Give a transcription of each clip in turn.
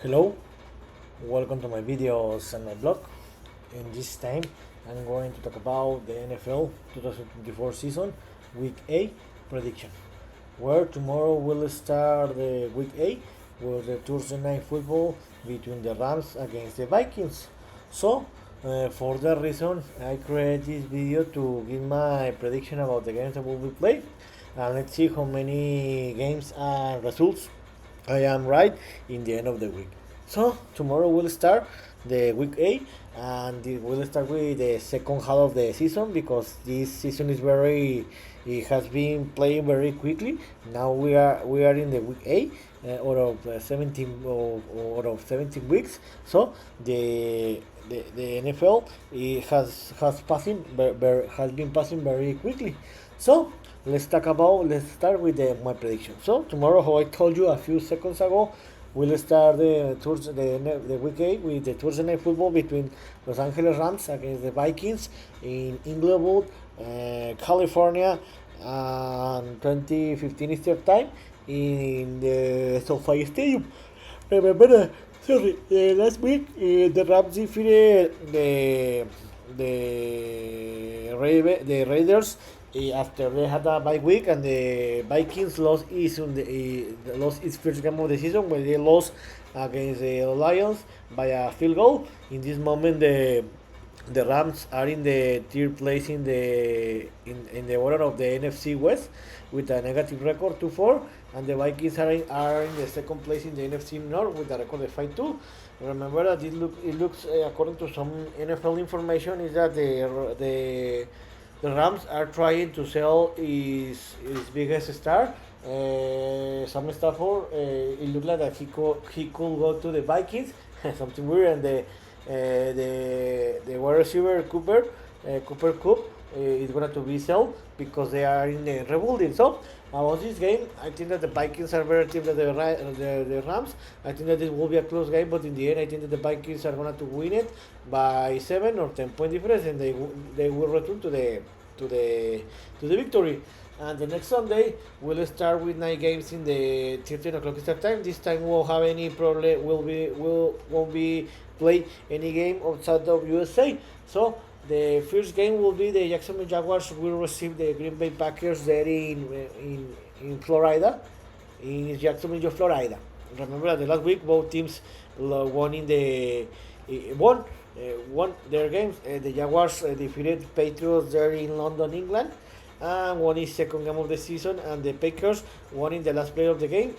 Hello, welcome to my videos and my blog. In this time, I'm going to talk about the NFL 2024 season, Week A prediction. Where tomorrow will start the Week A with the Thursday night football between the Rams against the Vikings. For that reason, I created this video to give my prediction about the games that will be played, and let's see how many games and results I am right in the end of the week. So tomorrow we'll start the week 8, and we'll start with the second half of the season because this season is very it has been playing very quickly. Now we are in the week 8 out of 17 out of 17 weeks. So the NFL has been passing very quickly. So let's start with my prediction. So tomorrow, how I told you a few seconds ago, we'll start the week 8 with the Thursday night football between Los Angeles Rams against the Vikings in Inglewood, California, 2015 Eastern time in the SoFi Stadium. Remember, last week the Rams defeated the Raiders after they had a bye week, and the Vikings lost its first game of the season when they lost against the Lions by a field goal. In this moment, the Rams are in the third place in the order of the NFC West with a negative record 2-4, and the Vikings are in the second place in the NFC North with a record of 5-2. Remember that it looks according to some NFL information is that the Rams are trying to sell his biggest star, Sam Stafford. It looked like that he could go to the Vikings, something weird, and the wide receiver Cooper Cup is going to be sold because they are in the rebuilding. So about this game, I think that the Vikings are better team than the Rams. I think that this will be a close game, but in the end, I think that the Vikings are going to win it by 7 or 10 point difference, and they will return to the victory. And the next Sunday we'll start with 9 games in the 13 o'clock start time. This time we won't have any problem. Won't be play any game outside of USA. So the first game will be the Jacksonville Jaguars will receive the Green Bay Packers there in Florida, in Jacksonville, Florida. Remember that the last week both teams won in the won won their games. The Jaguars defeated Patriots there in London, England, and won his second game of the season, and the Packers won in the last play of the game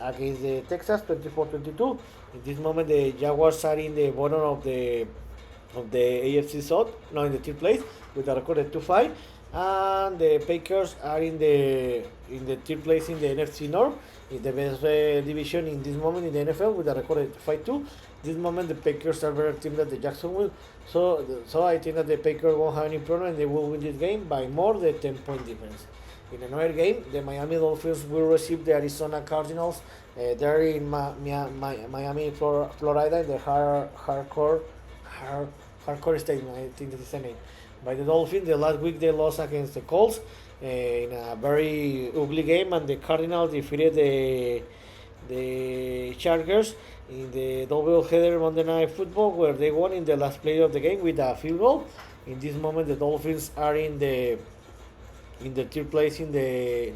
against the Texas 24-22. In this moment, the Jaguars are in the bottom of the AFC South, now in the third place with a record of 2-5, and the Packers are in the third place in the NFC North, in the best division in this moment in the NFL with a record of 5-2. This moment the Packers are better team than the Jacksonville, so I think that the Packers won't have any problem and they will win this game by more than 10 point difference. In another game, the Miami Dolphins will receive the Arizona Cardinals. They're in Miami, Florida, in the hardcore stadium. I think that is the name. By the Dolphins, the last week they lost against the Colts in a very ugly game, and the Cardinals defeated the Chargers in the doubleheader Monday Night Football, where they won in the last play of the game with a field goal. In this moment, the Dolphins are in the third place in the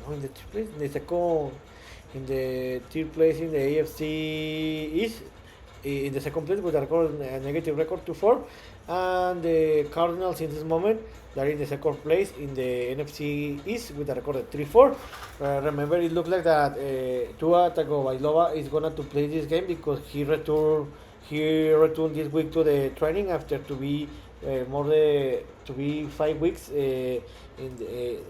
third place in the AFC East, in the second place with a negative record 2-4, and the Cardinals in this moment they are in the second place in the NFC East with a record of 3-4. Remember, it looks like that Tua Tagovailoa is gonna to play this game because he returned this week to the training after to be 5 weeks in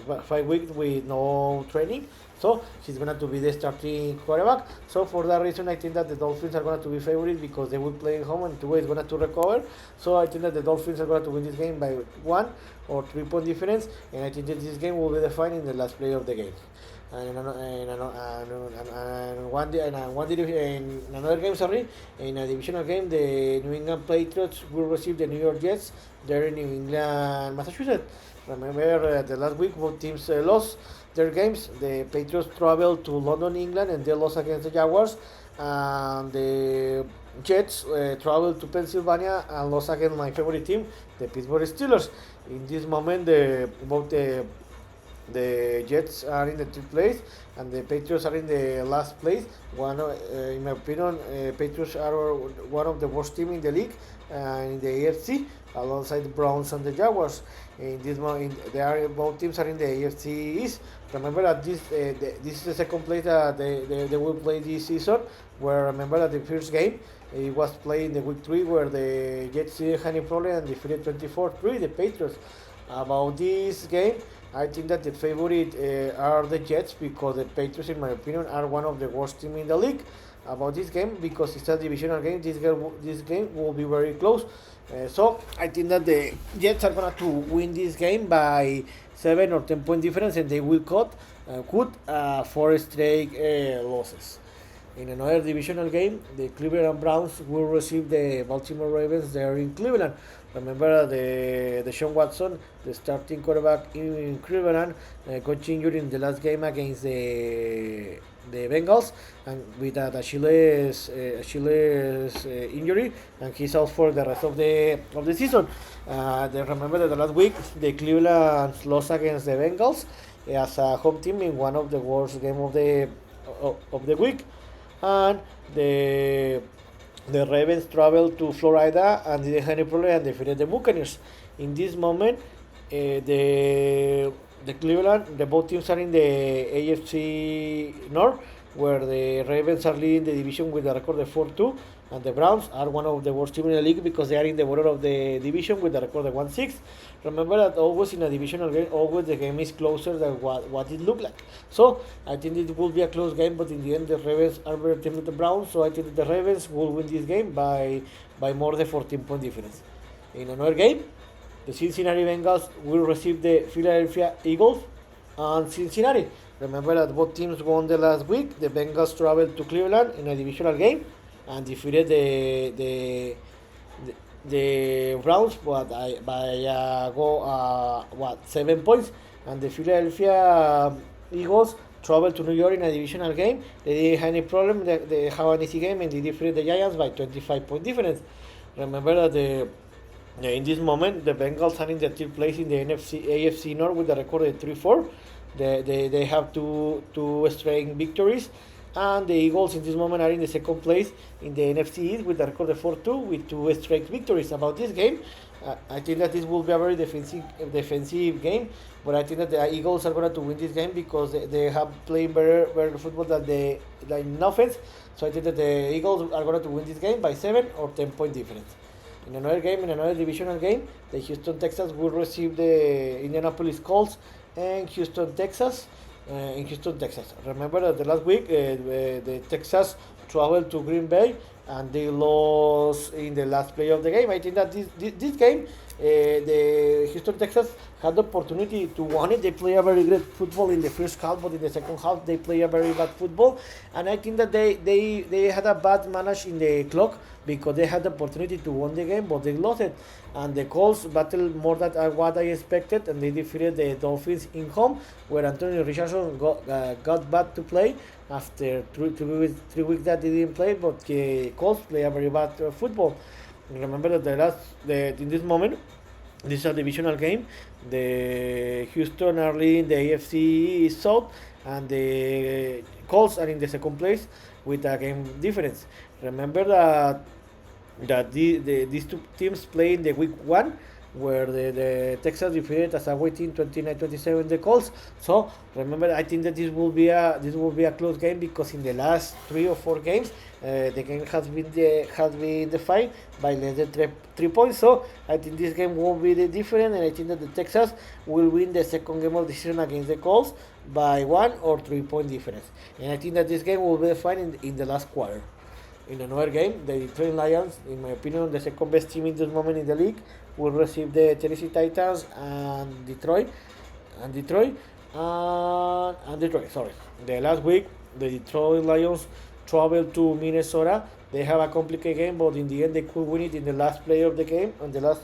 5 weeks with no training. So he's gonna to be the starting quarterback. So for that reason, I think that the Dolphins are gonna to be favorites because they will play at home and Tua is gonna to recover. So I think that the Dolphins are gonna to win this game by 1 or 3 point difference, and I think that this game will be defined in the last play of the game. And in another game, sorry, in a divisional game, the New England Patriots will receive the New York Jets. They're in New England, Massachusetts. Remember, the last week both teams lost their games. The Patriots traveled to London, England, and they lost against the Jaguars. And Jets travel to Pennsylvania and lost against my favorite team, the Pittsburgh Steelers. In this moment, both the Jets are in the third place and the Patriots are in the last place. In my opinion, Patriots are one of the worst teams in the league in the AFC, alongside the Browns and the Jaguars. In this moment, both teams are in the AFC East. Remember that this is the second place that they will play this season. Where remember that the first game it was played in the week 3, where the Jets didn't have any problem and defeated 24-3 the Patriots. About this game, I think that the favorite are the Jets, because the Patriots, in my opinion, are one of the worst teams in the league. About this game, because it's a divisional game, this game will be very close. So I think that the Jets are going to win this game by 7 or 10 point difference, and they will cut 4 straight losses. In another divisional game, the Cleveland Browns will receive the Baltimore Ravens there in Cleveland. Remember the Sean Watson, the starting quarterback in Cleveland, got injured in the last game against the Bengals, and with that Achilles injury, and he's out for the rest of the season. Remember that the last week the Cleveland lost against the Bengals as a home team in one of the worst game of the week, and the Ravens traveled to Florida and didn't have any problem and defeated the Buccaneers. In this moment, the both teams are in the AFC North, where the Ravens are leading the division with a record of 4-2, and the Browns are one of the worst teams in the league because they are in the bottom of the division with a record of 1-6. Remember that always in a divisional game, always the game is closer than what it looked like. So I think it will be a close game, but in the end the Ravens are better team than the Browns, so I think that the Ravens will win this game by more than 14 point difference. In another game, the Cincinnati Bengals will receive the Philadelphia Eagles and Cincinnati. Remember that both teams won the last week. The Bengals traveled to Cleveland in a divisional game and defeated the Browns by 7 points. And the Philadelphia Eagles traveled to New York in a divisional game. They didn't have any problem. They have an easy game and they defeated the Giants by 25 point difference. Remember that in this moment the Bengals are in the third place in the AFC North with a record of 3-4. They have two straight victories, and the Eagles in this moment are in the second place in the NFC East with a record of 4-2 with 2 straight victories. About this game, I think that this will be a very defensive game, but I think that the Eagles are going to win this game because they have played better football than in offense. So I think that the Eagles are going to win this game by 7 or 10 point difference. In another divisional game, the Houston Texans will receive the Indianapolis Colts in Houston, Texas. Remember that the last week the Texas traveled to Green Bay and they lost in the last play of the game. I think that this game, the Houston Texans had the opportunity to win it. They play a very great football in the first half, but in the second half they play a very bad football. And I think that they had a bad manage in the clock because they had the opportunity to win the game, but they lost it. And the Colts battled more than what I expected, and they defeated the Dolphins in home, where Anthony Richardson got back to play after 3 weeks that he didn't play, but the Colts play a very bad football. Remember that in this moment, this is a divisional game. The Houston are leading the AFC South, and the Colts are in the second place with a game difference. Remember that these two teams play in the week 1, where the Texans defeated as a away team 29-27 the Colts. So remember, I think that this will be a close game because in the last 3 or 4 games the game has been defined by less than 3 points. So I think this game won't be different, and I think that the Texans will win the second game of the season against the Colts by 1 or 3 point difference. And I think that this game will be defined in the last quarter. In another game, the Detroit Lions, in my opinion, the second best team in this moment in the league, will receive the Tennessee Titans and Detroit. Sorry. The last week, the Detroit Lions traveled to Minnesota. They have a complicated game, but in the end, they could win it in the last play of the game, in the last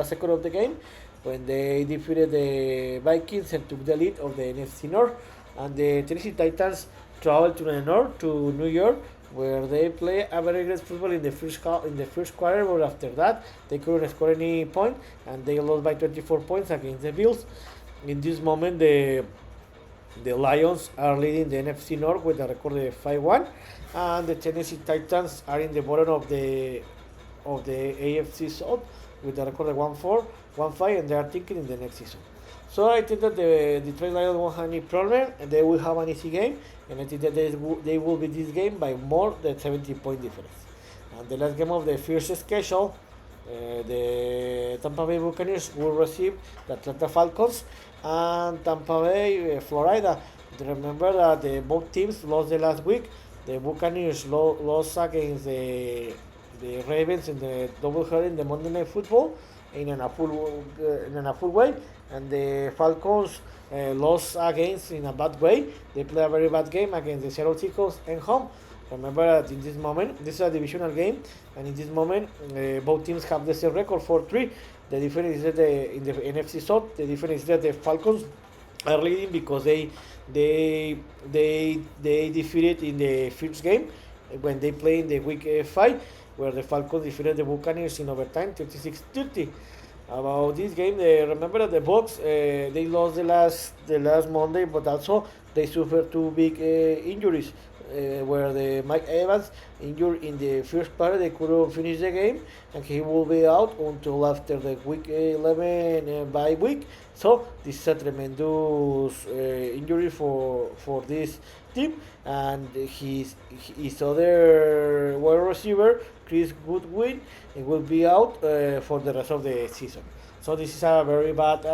second of the game, when they defeated the Vikings and took the lead of the NFC North. And the Tennessee Titans traveled to the north, to New York, where they play a very great football in the first quarter, but after that they couldn't score any point and they lost by 24 points against the Bills. In this moment, the Lions are leading the NFC North with a record of 5-1, and the Tennessee Titans are in the bottom of the AFC South with a record of 1-4, 1-5, and they are thinking in the next season. So I think that the Detroit Lions won't have any problem, and they will have an easy game, and I think that they will beat this game by more than 70-point difference. And the last game of the first schedule, the Tampa Bay Buccaneers will receive the Atlanta Falcons and Tampa Bay, Florida. Remember that both teams lost the last week. The Buccaneers lost against the Ravens in the doubleheader in the Monday Night Football in a full way, and the Falcons lost against in a bad way. They play a very bad game against the Seattle Seahawks at home. Remember that in this moment, this is a divisional game, and in this moment, both teams have the same record 4-3. The difference is that in the NFC South, the difference is that the Falcons are leading because they defeated in the first game when they play in the week 5, where the Falcons defeated the Buccaneers in overtime 36-30. About this game, remember that the Bucs they lost the last Monday, but also they suffered two big injuries. Where the Mike Evans injured in the first part, they couldn't finish the game, and he will be out until after the week 11 bye week. So this is a tremendous injury for this team, and his other wide receiver Chris Goodwin will be out for the rest of the season. So this is a very bad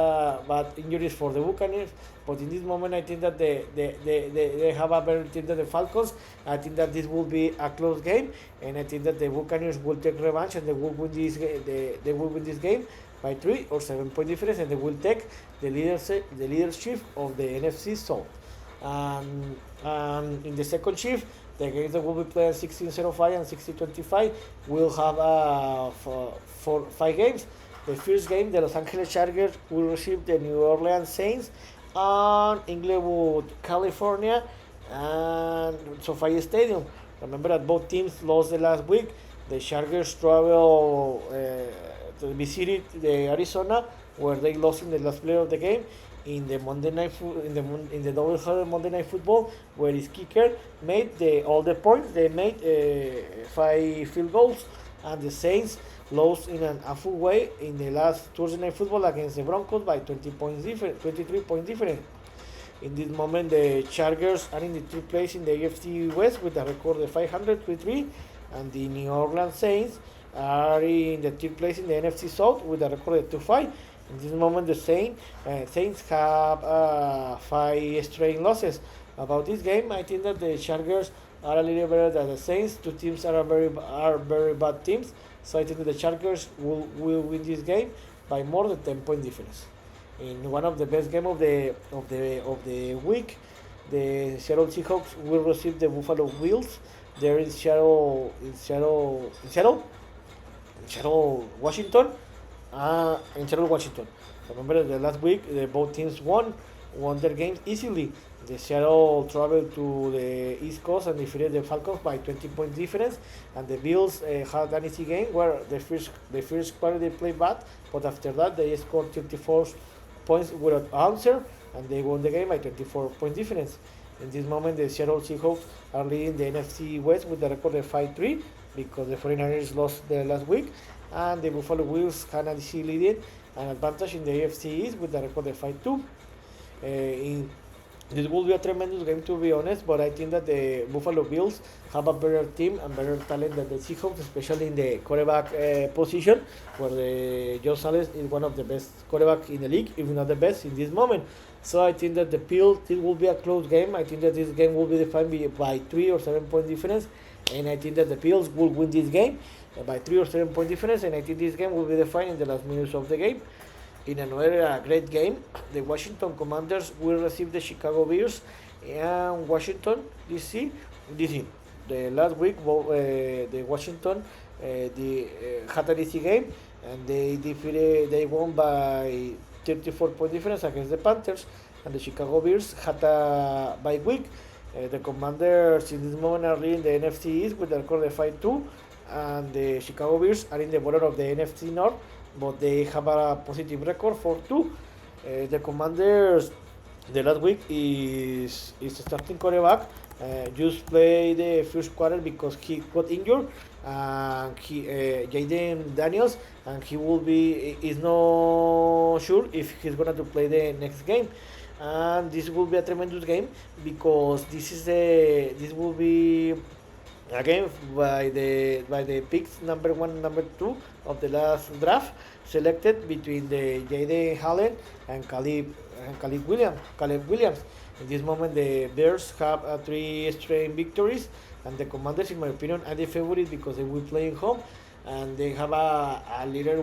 injuries for the Buccaneers. But in this moment, I think that they have a better team than the Falcons. I think that this will be a close game, and I think that the Buccaneers will take revenge and they will win this game by 3 or 7 point difference, and they will take the leadership of the NFC South. And in the second shift, the games that will be played 16:05 and 16:25 will have 5 games. The first game, the Los Angeles Chargers will receive the New Orleans Saints on Inglewood, California, and SoFi Stadium. Remember that both teams lost the last week. The Chargers travel to visit the Arizona, where they lost in the last play of the game in the Monday night in the doubleheader Monday Night Football, where his kicker made all the points. They made 5 field goals, and the Saints lost in a full way in the last Thursday Night Football against the Broncos by 23 points different. In this moment, the Chargers are in the 3rd place in the AFC West with a record of 500-3, and the New Orleans Saints are in the 3rd place in the NFC South with a record of 2-5. In this moment, the Saints have 5 straight losses. About this game, I think that the Chargers are a little better than the Saints. Two teams are very bad teams. So I think that the Chargers will win this game by more than 10-point difference. In one of the best games of the week, the Seattle Seahawks will receive the Buffalo Bills. They're in Seattle, Washington. In Seattle, Washington. Remember that last week, both teams won their games easily. The Seattle traveled to the East Coast and defeated the Falcons by 20-point difference, and the Bills had an easy game where the first quarter they played bad, but after that they scored 34 points without answer, and they won the game by 24-point difference. In this moment, the Seattle Seahawks are leading the NFC West with a record of 5-3 because the 49ers lost the last week, and the Buffalo Bills had an easy leading an advantage in the AFC East with a record of 5-2. This will be a tremendous game, to be honest, but I think that the Buffalo Bills have a better team and better talent than the Seahawks, especially in the quarterback position, where the Josh Allen is one of the best quarterbacks in the league, if not the best in this moment. So I think that the Bills, it will be a close game. I think that this game will be defined by 3 or 7-point difference, and I think that the Bills will win this game by 3 or 7-point difference, and I think this game will be defined in the last minutes of the game. In another great game, the Washington Commanders will receive the Chicago Bears in Washington, D.C. The last week, the Washington had an easy game, and they won by 34-point difference against the Panthers, and the Chicago Bears had a bye week. The Commanders in this moment are leading the NFC East with a record of 5-2, and the Chicago Bears are in the border of the NFC North, but they have a positive record 4-2. The Commanders the last week is starting quarterback just play the first quarter because he got injured, and he Jaden Daniels, and he will be is not sure if he's gonna to play the next game, and this will be a tremendous game because this will be again by the picks number one and number two of the last draft selected between the Jaden Allen and Caleb Williams. In this moment, the Bears have three straight victories, and the Commanders, in my opinion, are the favorite because they will play in home, and they have a little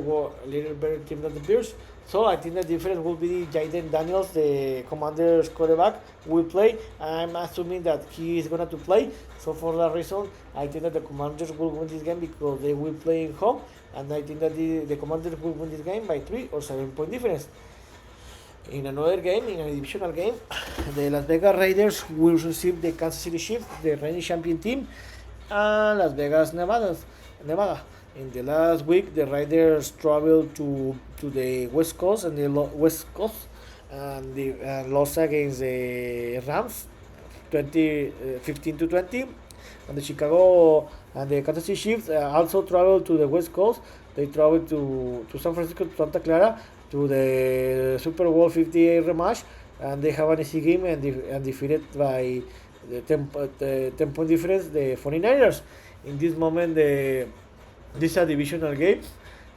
better team than the Bears. So I think the difference will be Jaden Daniels, the Commanders quarterback, will play. I'm assuming that he is going to play. So for that reason, I think that the Commanders will win this game because they will play in home, and I think that the Commanders will win this game by 3 or 7 point difference. In another game, in a divisional game, the Las Vegas Raiders will receive the Kansas City Chiefs, the reigning champion team, and Las Vegas Nevada. In the last week, the Raiders traveled to the West Coast and the West Coast, and lost against the Rams, 15-20. And the Chicago and the Kansas City Chiefs also traveled to the West Coast. They traveled to San Francisco, to Santa Clara, to the Super Bowl 58 rematch, and they have an easy game and defeated by the 10 point difference the 49ers. In this moment, this is a divisional game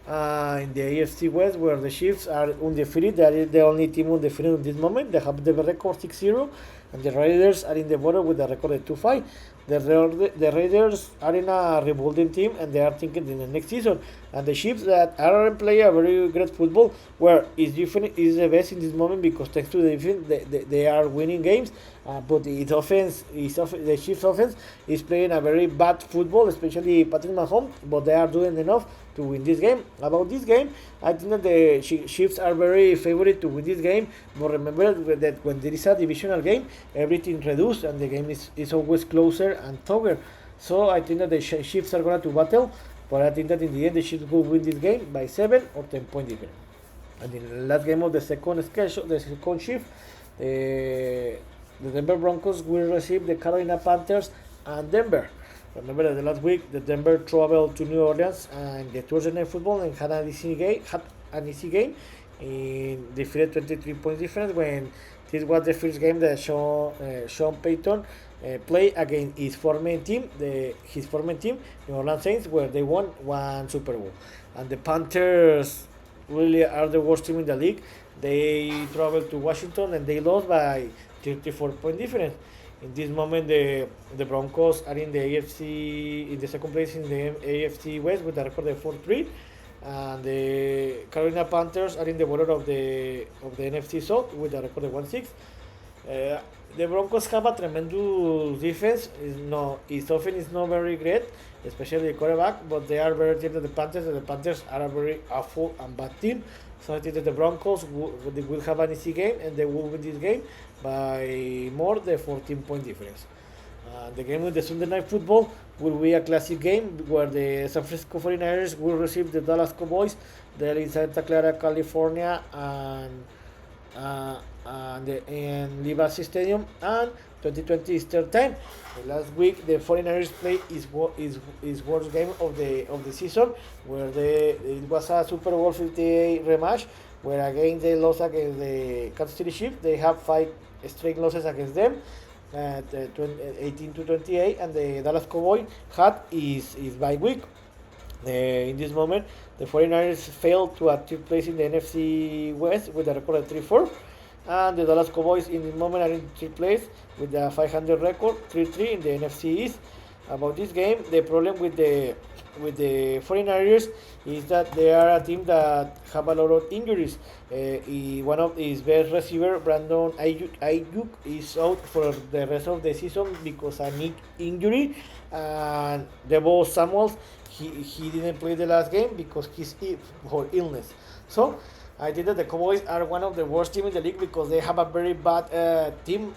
in the AFC West where the Chiefs are undefeated. They are the only team undefeated in this moment. They have the record 6-0, and the Raiders are in the border with the record of 2-5. The Raiders are in a rebuilding team, and they are thinking in the next season. And the Chiefs that are playing a very great football, where is the best in this moment because thanks to the defense they are winning games. But the Chiefs offense is playing a very bad football, especially Patrick Mahomes. But they are doing enough to win this game. About this game, I think that the Chiefs are very favorite to win this game. But remember that when there is a divisional game, everything reduced and the game is always closer and tougher. So I think that the Chiefs are going to battle, but I think that in the end the Chiefs will win this game by 7 or 10 point difference. And in the last game of the second shift, the Denver Broncos will receive the Carolina Panthers and Denver. Remember that the last week the Denver traveled to New Orleans and the Thursday Night Football and had an easy game in defeated 23 points difference when this was the first game that Sean Payton played against his former team, New Orleans Saints, where they won one Super Bowl. And the Panthers really are the worst team in the league. They traveled to Washington and they lost by 34 point difference. In this moment, the Broncos are in the second place in the AFC West with a record of 4-3, and the Carolina Panthers are in the border of the NFC South with a record of 1-6. The Broncos have a tremendous defense. Its offense is not very great, especially the quarterback, but they are better team than the Panthers, and the Panthers are a very awful and bad team. So I think that the Broncos will have an easy game, and they will win this game by more than 14 point difference. The game with the Sunday Night Football will be a classic game where the San Francisco 49ers will receive the Dallas Cowboys. They're in Santa Clara, California, and Levi's Stadium, and 2020 Easter time. Last week, the 49ers played his worst game of the season, where it was a Super Bowl 58 rematch, where again they lost against the Kansas City Chiefs. They have 5 straight losses against them, 18-28, and the Dallas Cowboys had his bye week. In this moment, the 49ers failed to third place in the NFC West with a record of 3-4. And the Dallas Cowboys in this moment are in third place with a 500 record, 3-3 in the NFC East. About this game, the problem with the 49ers is that they are a team that have a lot of injuries. One of his best receiver, Brandon Ayuk, is out for the rest of the season because of a knee injury. And Deebo Samuel, he didn't play the last game because he's for illness. So I think that the Cowboys are one of the worst teams in the league because they have a very bad team,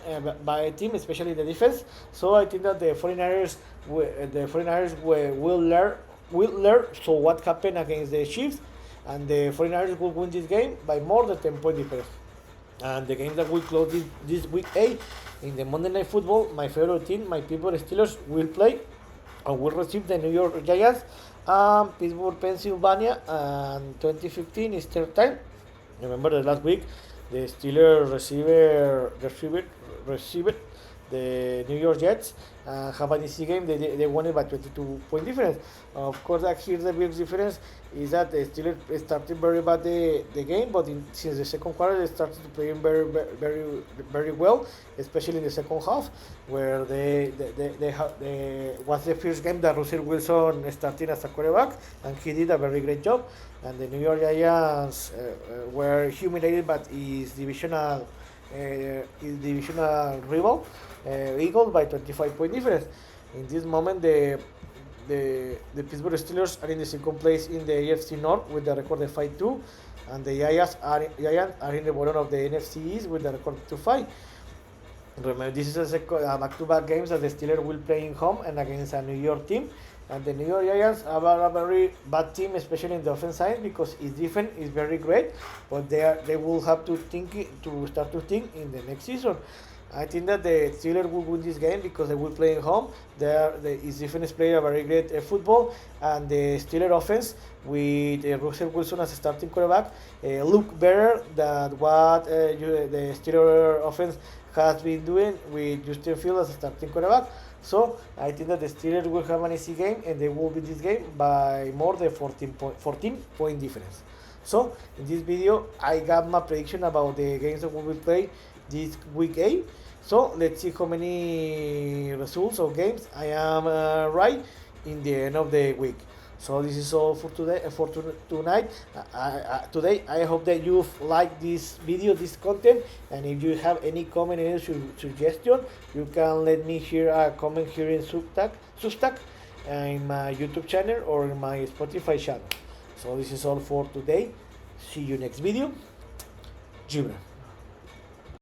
especially the defense. So I think that the 49ers will learn. So what happened against the Chiefs, and the 49ers will win this game by more than 10 point difference. And the games that will close this week 8 in the Monday Night Football, my favorite team, my Pittsburgh Steelers, will play and will receive the New York Giants, Pittsburgh, Pennsylvania, and 2015 Eastern time. Remember the last week, the Steelers received the New York Jets, have an easy game. They won it by 22 point difference. Of course, here's the big difference is that the Steelers started very bad the game, but since the second quarter they started to play very well, especially in the second half, where they was the first game that Russell Wilson started as a quarterback, and he did a very great job. And the New York Giants were humiliated by his divisional rival, Eagles, by 25 point difference. In this moment, the Pittsburgh Steelers are in the second place in the AFC North with the record of 5-2, and the Giants are in the bottom of the NFC East with the record of 2-5. Remember, this is a back-to-back games that the Steelers will play in home and against a New York team. And the New York Giants are a very bad team, especially in the offense side, because its defense is very great, but they will have to start to think in the next season. I think that the Steelers will win this game because they will play at home. Its defense play a very great football, and the Steelers offense with Russell Wilson as a starting quarterback look better than what the Steelers offense has been doing with Justin Fields as a starting quarterback. So I think that the Steelers will have an easy game, and they will win this game by more than 14 point difference. So in this video, I got my prediction about the games that we will play this week 8. So let's see how many results of games I am right in the end of the week. So this is all for today. Tonight. Today, I hope that you've liked this video, this content, and if you have any comment, any suggestion, you can let me hear a comment here in Substack, in my YouTube channel or in my Spotify channel. So this is all for today. See you next video. Gibran.